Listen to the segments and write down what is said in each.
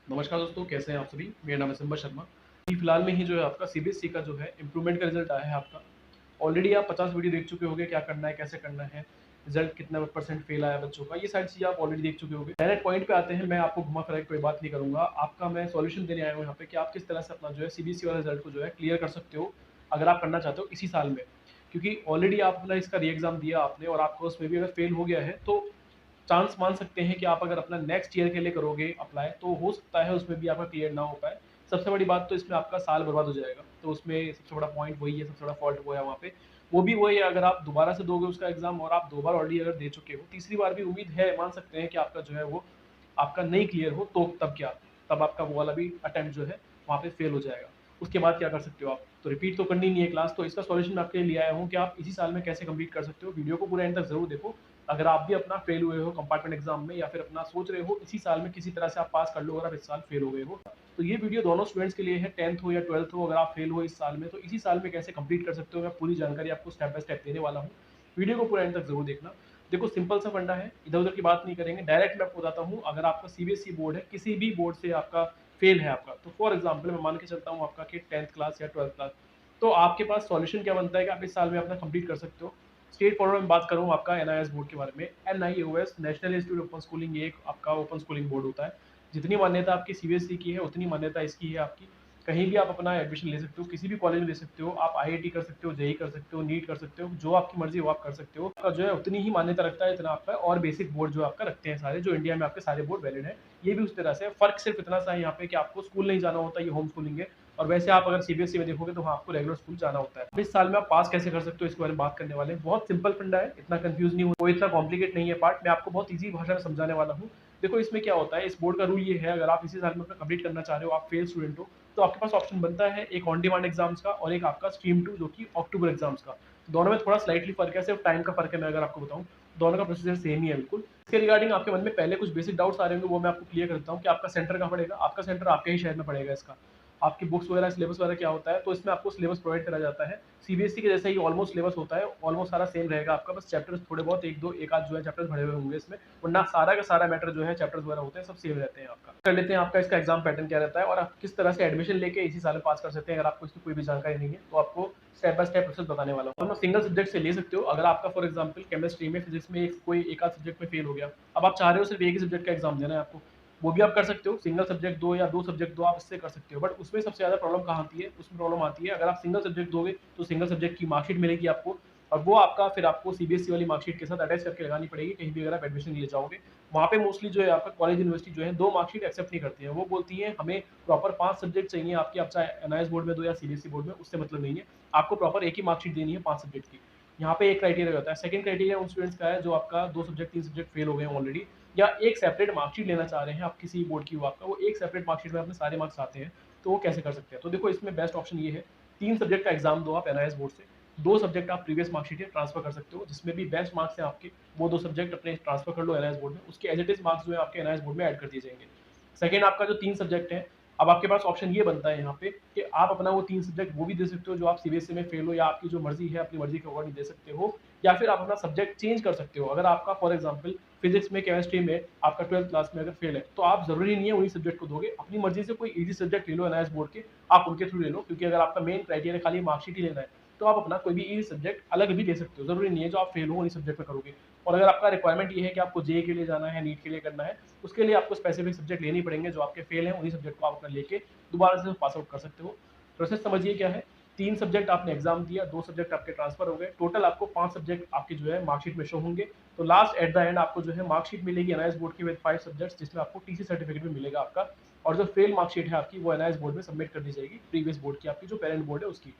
नमस्कार दोस्तों, कैसे हैं आप सभी? मेरा नाम है सिम्बा शर्मा। अभी फिलहाल में ही जो है आपका सीबीएसई का जो है इम्प्रूवमेंट का रिज़ल्ट आया है आपका। ऑलरेडी आप 50 वीडियो देख चुके होंगे, क्या करना है, कैसे करना है, रिज़ल्ट कितना परसेंट फेल आया बच्चों का, ये सारी चीज़ें आप ऑलरेडी देख चुके होंगे। डायरेक्ट पॉइंट पे आते हैं, मैं आपको घुमा-फिरा के कोई बात नहीं करूँगा। आपका मैं सॉल्यूशन देने आया हूँ यहाँ पे कि आप किस तरह से अपना जो है सीबीएसई वाला रिज़ल्ट को जो है क्लियर कर सकते हो, अगर आप करना चाहते हो इसी साल में। क्योंकि ऑलरेडी आप अपना इसका री एग्ज़ाम दिया आपने और आपको उसमें भी अगर फेल हो गया है, तो चांस मान सकते हैं कि आप अगर अपना नेक्स्ट ईयर के लिए करोगे अप्लाई, तो हो सकता है उसमें भी आपका क्लियर ना हो पाए। सबसे बड़ी बात तो इसमें आपका साल बर्बाद हो जाएगा, तो उसमें सबसे बड़ा पॉइंट वही है, सबसे बड़ा फॉल्ट वो है वहाँ पे। वो भी वही है, अगर आप दोबारा से दोगे उसका एग्ज़ाम और आप 2 बार ऑलरेडी अगर दे चुके हो, तीसरी बार भी उम्मीद है, मान सकते हैं कि आपका जो है वो आपका नहीं क्लियर हो, तो तब क्या? तब आपका वो वाला भी अटेम्प्ट जो है वहाँ पे फेल हो जाएगा। उसके बाद क्या कर सकते हो आप? तो रिपीट तो करनी नहीं है क्लास, तो इसका सॉल्यूशन मैं आपके लिए ले आया हूँ कि आप इसी साल में कैसे कंप्लीट कर सकते हो। वीडियो को पूरा एंड तक ज़रूर देखो। अगर आप भी अपना फेल हुए हो कंपार्टमेंट एग्जाम में या फिर अपना सोच रहे हो इसी साल में किसी तरह से आप पास कर लो, अगर आप इस साल फेल हो गए हो, तो ये वीडियो दोनों स्टूडेंट्स के लिए है, 10th हो या 12th हो। अगर आप फेल हो इस साल में, तो इसी साल में कैसे कंप्लीट कर सकते हो, मैं पूरी जानकारी आपको स्टेप बाय स्टेप देने वाला हूँ। वीडियो को पूरा एंड तक जरूर देखना। देखो, सिंपल सा फंडा है, इधर उधर की बात नहीं करेंगे, डायरेक्ट मैं आपको बताता हूँ। अगर आपका सीबीएसई बोर्ड है, किसी भी बोर्ड से आपका फेल है आपका, तो फॉर एग्जाम्पल मैं मान के चलता हूँ आपका कि 10th क्लास या 12th क्लास, तो आपके पास सॉल्यूशन क्या बनता है कि आप इस साल में अपना कंप्लीट कर सकते हो। स्टेट फॉरवर्ड में बात करूँ आपका एनआईएस बोर्ड के बारे में, NIOS national institute open schooling, ये एक आपका ओपन स्कूलिंग बोर्ड होता है। जितनी मान्यता आपकी सीबीएसई की है उतनी मान्यता इसकी है आपकी। कहीं भी आप अपना एडमिशन ले सकते हो, किसी भी कॉलेज में ले सकते हो, आप आईआईटी कर सकते हो, जेई कर सकते हो, नीट कर सकते हो, जो आपकी मर्जी वो आप कर सकते हो। आपका जो है उतनी ही मान्यता रखता है जितना आपका और बेसिक बोर्ड जो आपका रखते हैं सारे, जो इंडिया में आपके सारे बोर्ड वैलिड है। ये भी उस तरह से फर्क सिर्फ इतना सा है यहाँ पे कि आपको स्कूल नहीं जाना होता, ये होम स्कूलिंग है। और वैसे आप अगर सीबीएसई में देखोगे तो वहाँ आपको रेगुलर स्कूल जाना होता है। अब इस साल में आप पास कैसे कर सकते हो इसके बारे में बात करने वाले हैं। बहुत सिंपल फंडा है, इतना कंफ्यूज नहीं हो, कोई इतना कॉम्प्लिकेट नहीं है पार्ट, मैं आपको बहुत ईजी भाषा में समझाने वाला हूँ। देखो, इसमें क्या होता है, इस बोर्ड का रूल ये है, अगर आप इसी साल में अपना कंप्लीट करना चाह रहे हो, आप फेल स्टूडेंट हो, तो आपके पास ऑप्शन बनता है एक ऑन डिमांड एग्जाम्स का और एक आपका स्ट्रीम 2 जो कि अक्टूबर एग्जाम्स का। दोनों में थोड़ा स्लाइटली फर्क है, सिर्फ टाइम का फर्क है। मैं अगर आपको बताऊं, दोनों का प्रोसीजर सेम ही है बिल्कुल। इसके रिगार्डिंग आपके मन में पहले कुछ बेसिक डाउट्स आ रहे होंगे, वो मैं आपको क्लियर करता हूँ कि आपका सेंटर कहाँ पड़ेगा। आपका सेंटर आपके ही शहर में पड़ेगा। इसका आपकी बुक्स वगैरह सिलेबस वगैरह क्या होता है, तो इसमें आपको सिलेबस प्रोवाइड करा जाता है सीबीएसई के जैसा ही ऑलमोस्ट सिलेबस होता है, ऑलमोस्ट सारा सेम रहेगा आपका। बस चैप्टर्स थोड़े बहुत एक दो एक आध जो है चैप्टर्स भरे हुए होंगे इसमें, वरना सारा का सारा मैटर जो है चैप्टर्स वगैरह होते हैं सब सेम रहते हैं। आपका कर लेते हैं आपका इसका एग्जाम पैटर्न क्या रहता है और आप किस तरह से एडमिशन लेके इसी साल में पास कर सकते हैं। अगर आपको इसकी कोई भी जानकारी नहीं है तो आपको स्टेप बाय स्टेप प्रोसेस बताने वाला हूँ। सिंगल सब्जेक्ट से ले सकते हो। अगर आपका फॉर एग्जाम्पल केमिस्ट्री में, फिजिक्स में कोई एक आध सब्जेक्ट में फेल हो गया, अब आप चाह रहे हो सिर्फ एक ही सब्जेक्ट का एग्जाम देना है आपको, वो भी आप कर सकते हो। सिंगल सब्जेक्ट दो या दो सब्जेक्ट दो, आप इससे कर सकते हो। बट उसमें सबसे ज़्यादा प्रॉब्लम कहाँ आती है, उसमें प्रॉब्लम आती है अगर आप सिंगल सब्जेक्ट दोगे तो सिंगल सब्जेक्ट की मार्कशीट मिलेगी आपको, और वो आपका फिर आपको सीबीएसई वाली मार्कशीट के साथ अटैच करके लगानी पड़ेगी कहीं भी अगर आप एडमिशन ले जाओगे। वहाँ पे मोस्टली जो है आपका कॉलेज यूनिवर्सिटी जो है दो मार्कशीट एक्सेप्ट नहीं करती है। वो बोलती है हमें प्रॉपर 5 सब्जेक्ट चाहिए आपकी, आप चाहे एनआईएस बोर्ड में दो या सीबीएसई बोर्ड में, उससे मतलब नहीं है। आपको प्रॉपर एक ही मार्कशीट देनी है 5 सब्जेक्ट की। यहाँ पे एक क्राइटेरिया होता है। सेकंड क्राइटेरिया उन स्टूडेंट्स का है जो आपका 2 सब्जेक्ट 3 सब्जेक्ट फेल हो गए हैं ऑलरेडी, या एक सेपरेट मार्कशीट लेना चाह रहे हैं आप किसी बोर्ड की, वो आपका वो एक सेपरेट मार्कशीट में अपने सारे मार्क्स आते हैं, तो वो कैसे कर सकते हैं। तो देखो, इसमें बेस्ट ऑप्शन ये है, 3 सब्जेक्ट का एग्जाम दो आप एनआईएस बोर्ड से, 2 सब्जेक्ट आप प्रीवियस मार्कशीट ट्रांसफर कर सकते हो, जिसमें भी बेस्ट मार्क्स हैं आपके, वो 2 सब्जेक्ट अपने ट्रांसफर कर लो एनआईएस बोर्ड में, उसके एज इट इज मार्क्स जो है आपके एनआईएस बोर्ड में ऐड कर दिए जाएंगे। सेकंड, आपका जो 3 सब्जेक्ट है, अब आपके पास ऑप्शन ये बनता है यहाँ पे कि आप अपना वो 3 सब्जेक्ट वो भी दे सकते हो जो आप सीबीएसई में फेल हो, या आपकी जो मर्जी है अपनी मर्जी के अकॉर्डिंग दे सकते हो, या फिर आप अपना सब्जेक्ट चेंज कर सकते हो। अगर आपका फॉर एग्जांपल फिजिक्स में, केमिस्ट्री में आपका 12th क्लास में अगर फेल है, तो आप जरूरी नहीं है उन्हीं सब्जेक्ट को दोगे, अपनी मर्जी से कोई इजी सब्जेक्ट ले लो एनआईएस बोर्ड के, आप उनके थ्रू ले लो। क्योंकि अगर आपका मेन क्राइटेरिया खाली मार्कशीट ही लेना है, तो आप अपना कोई भी इजी सब्जेक्ट अलग भी ले सकते हो, जरूरी नहीं है जो आप फेल हो उन्हीं सब्जेक्ट में करोगे। और अगर आपका रिक्वायरमेंट ये है कि आपको जेई के लिए जाना है, नीट के लिए करना है, उसके लिए आपको स्पेसिफिक सब्जेक्ट लेने पड़ेंगे, जो आपके फेल हैं उन्हीं सब्जेक्ट को आप अपना लेके दोबारा से पास आउट कर सकते हो। प्रोसेस समझिए क्या है, 3 सब्जेक्ट आपने एग्जाम दिया, 2 सब्जेक्ट आपके ट्रांसफर हो गए, टोटल आपको 5 सब्जेक्ट आपके जो है मार्कशीट में शो होंगे। तो लास्ट एट द एंड आपको जो है मार्कशीट मिलेगी एनआईएस बोर्ड की विद 5 सब्जेक्ट्स, जिसमें आपको टीसी सर्टिफिकेट भी मिलेगा आपका। और जो फेल मार्कशीट है आपकी, वो एनआईएस बोर्ड में सबमिट कर दी जाएगी, प्रीवियस बोर्ड की, आपकी जो पेरेंट बोर्ड है उसकी।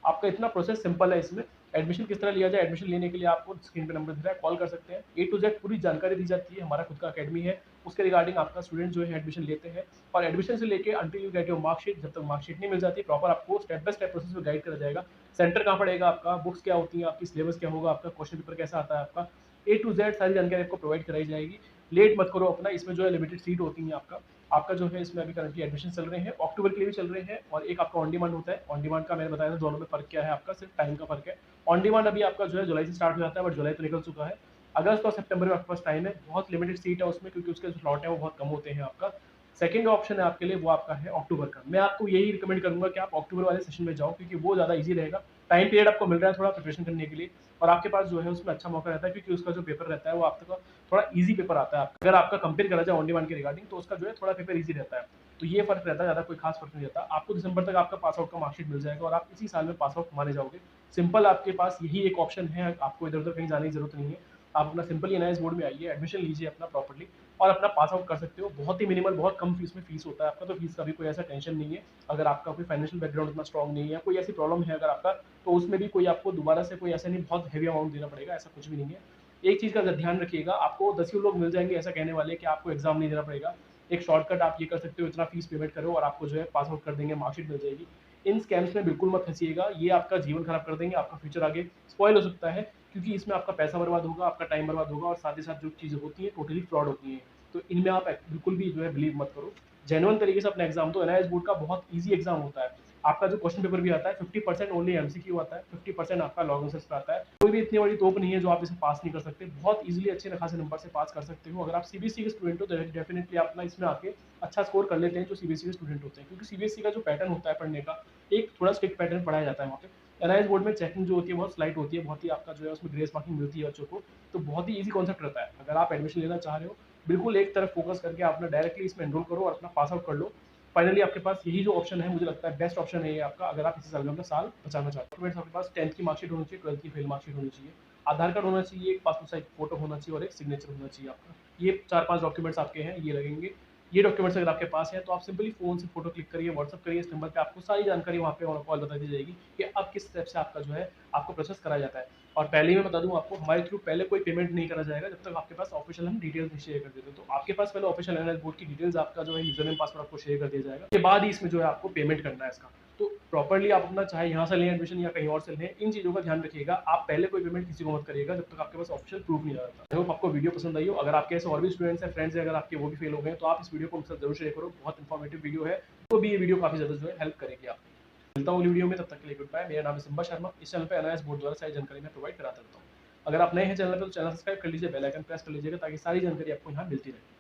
आपका इतना प्रोसेस सिंपल है। इसमें एडमिशन किस तरह लिया जाए, एडमिशन लेने के लिए आपको स्क्रीन पे नंबर दिख रहा है, कॉल कर सकते हैं। ए टू जेड पूरी जानकारी दी जाती है, हमारा खुद का अकेडमी है, उसके रिगार्डिंग आपका स्टूडेंट जो है एडमिशन लेते हैं। और एडमिशन से लेके until you get your marksheet, जब तक मार्कशीट नहीं मिल जाती, प्रॉपर आपको स्टेप बाय स्टेप प्रोसेस में गाइड करा जाएगा। सेंटर कहाँ पड़ेगा आपका, बुक्स क्या होती हैं आपकी, सिलेबस क्या होगा आपका, क्वेश्चन पेपर कैसा आता है आपका, ए टू जेड सारी जानकारी आपको प्रोवाइड कराई जाएगी। लेट मत करो अपना, इसमें जो है लिमिटेड सीट होती है आपका। आपका जो है इसमें अभी करंटली एडमिशन चल रहे हैं, अक्टूबर के लिए भी चल रहे हैं, और एक आपका ऑन डिमांड होता है। ऑन डिमांड का मैंने बताया था, दोनों में फर्क क्या है आपका, सिर्फ टाइम का फर्क है। ऑन डिमांड अभी आपका जो है जुलाई से स्टार्ट हो जाता है, बट जुलाई तो निकल चुका है। अगस्त और सितंबर में आपके पास टाइम है, बहुत लिमिटेड सीट है उसमें, क्योंकि उसके जो स्लॉट है वो बहुत कम होते हैं आपका। सेकंड ऑप्शन है आपके लिए वो आपका है अक्टूबर का। मैं आपको यही रिकमेंड करूंगा कि आप अक्टूबर वाले सेशन में जाओ, क्योंकि वो ज़्यादा ईजी रहेगा। टाइम पीरियड आपको मिल रहा है थोड़ा प्रिपरेशन करने के लिए, और आपके पास जो है उसमें अच्छा मौका रहता है, क्योंकि उसका जो पेपर रहता है वो आपका थोड़ा ईजी पेपर आता है। अगर आपका कंपेयर करा जाए ऑन डिमांड के रिगार्डिंग, तो उसका जो है थोड़ा पेपर ईजी रहता है। तो ये फर्क रहता है, ज़्यादा कोई खास फर्क नहीं रहता। आपको दिसंबर तक आपका पास आउट का मार्कशीट मिल जाएगा और आप इसी साल में पास आउट माने जाओगे। सिंपल आपके पास यही एक ऑप्शन है, आपको इधर उधर कहीं जाने की जरूरत नहीं है। आप अपना सिंपली एनआईएस बोर्ड में आइए, एडमिशन लीजिए अपना प्रॉपर्ली, और अपना पास आउट कर सकते हो। बहुत ही मिनिमल, बहुत कम फीस में फीस होता है आपका, तो फीस का भी कोई ऐसा टेंशन नहीं है। अगर आपका कोई फाइनेंशियल बैकग्राउंड उतना स्ट्रॉन्ग नहीं है, कोई ऐसी प्रॉब्लम है अगर आपका, तो उसमें भी कोई आपको दोबारा से कोई ऐसा नहीं बहुत हैवी अमाउंट देना पड़ेगा, ऐसा कुछ भी नहीं है। एक चीज़ का ध्यान रखिएगा, आपको 10 लोग मिल जाएंगे ऐसा कहने वाले कि आपको एग्जाम नहीं देना पड़ेगा। एक शॉर्टकट आप ये कर सकते हो, इतना फीस पेमेंट करो और आपको जो है पास आउट कर देंगे, मार्कशीट मिल जाएगी। इन स्कैम्स में बिल्कुल मत फंसिएगा, ये आपका जीवन खराब कर देंगे, आपका फ्यूचर आगे स्पॉइल हो सकता है, क्योंकि इसमें आपका पैसा बर्बाद होगा, आपका टाइम बर्बाद होगा, और साथ ही साथ जो चीज़ें होती हैं टोटली फ्रॉड होती हैं। तो इनमें आप बिल्कुल भी जो है बिलीव मत करो। जेन्युइन तरीके से अपना एग्जाम दो। एनआईएस बोर्ड का बहुत ईजी एग्जाम होता है। आपका जो क्वेश्चन पेपर भी आता है 50% ओनली एमसीक्यू आता है, 50% आपका लॉग आंसर्स का आता है। कोई भी इतनी बड़ी तोप नहीं है जो आप इसे पास नहीं कर सकते, बहुत इजीली अच्छे खासे नंबर से पास कर सकते हो। अगर आप सीबीएसई के स्टूडेंट हो तो डेफिनेटली आप अपना इसमें आके अच्छा स्कोर कर लेते हैं जो सीबीएसई के स्टूडेंट होते हैं, क्योंकि सीबीएसई का जो पैटर्न होता है पढ़ने का, एक थोड़ा स्ट्रिक्ट पैटर्न पढ़ाया जाता है वहाँ पे। एनआईएस बोर्ड में चेकिंग जो होती है बहुत स्लाइट होती है, बहुत ही आपका जो है उसमें ग्रेस मार्किंग मिलती है बच्चों को, तो बहुत ही ईजी कॉन्सेप्ट रहता है। अगर आप एडमिशन लेना चाह रहे हो, बिल्कुल एक तरफ फोकस करके अपना डायरेक्टली इसमें एनरोल करो और अपना पास आउट कर लो। फाइनली आपके पास यही जो ऑप्शन है, मुझे लगता है बेस्ट ऑप्शन है ये आपका, अगर आप इसी साल में अपना साल बचाना चाहते हो। डॉक्यूमेंट्स आपके पास 10th की मार्कशीट होनी चाहिए, 12th की फेल मार्कशीट होनी चाहिए, आधार कार्ड होना चाहिए, एक पासपोर्ट साइज फोटो होना चाहिए और एक सिग्नेचर होना चाहिए आपका। ये 4-5 डॉक्यूमेंट्स आपके हैं, ये लगेंगे। ये डॉक्यूमेंट्स अगर आपके पास है तो आप सिंपली फोन से फोटो क्लिक करिए, व्हाट्सअप करिए इस नंबर पे, आपको सारी जानकारी वहाँ पे ऑन कॉल बता दी जाएगी कि अब किस स्टेप से आपका जो है आपको प्रोसेस कराया जाता है। और पहले ही मैं बता दूं आपको, हमारे थ्रू पहले कोई पेमेंट नहीं करा जाएगा जब तक आपके पास ऑफिशियल हम डिटेल्स नहीं शेयर कर देते। तो आपके पास पहले ऑफिशियल एनआईएस बोर्ड की डिटेल्स, आपका जो है यूजर नेम पासवर्ड आपको शेयर कर दिया जाएगा, उसके बाद ही इसमें जो है आपको पेमेंट करना है इसका। तो प्रॉपर्ली आप अपना चाहे यहाँ से लें एडमिशन या कहीं और से लें, इन चीज़ों का ध्यान रखिएगा। आप पहले कोई पेमेंट किसी को मत करिएगा जब तक आपके पास ऑफिशियल प्रूफ नहीं आ जाता। आई होप आपको वीडियो पसंद आई हो। अगर आपके ऐसे और भी स्टूडेंट्स हैं, फ्रेंड्स हैं, अगर आपके वो भी फेल हो गए तो आप इस वीडियो को उनसे जरूर शेयर करो। बहुत इन्फॉर्मेटिव वीडियो है, तो भी ये वीडियो काफ़ी ज़्यादा जो है हेल्प करेगी आपको। मिलता हूँ अगली वीडियो में, तब तक के लिए गुड बाय। मेरा नाम है सिम्बा शर्मा। इस चैनल पे एनआईएस बोर्ड द्वारा सारी जानकारी मैं प्रोवाइड कराता रहता हूँ। अगर आप नए हैं चैनल पे तो चैनल सब्सक्राइब कर लीजिए, बेल आइकन प्रेस कर लीजिएगा, ताकि सारी जानकारी आपको यहाँ मिलती रहे।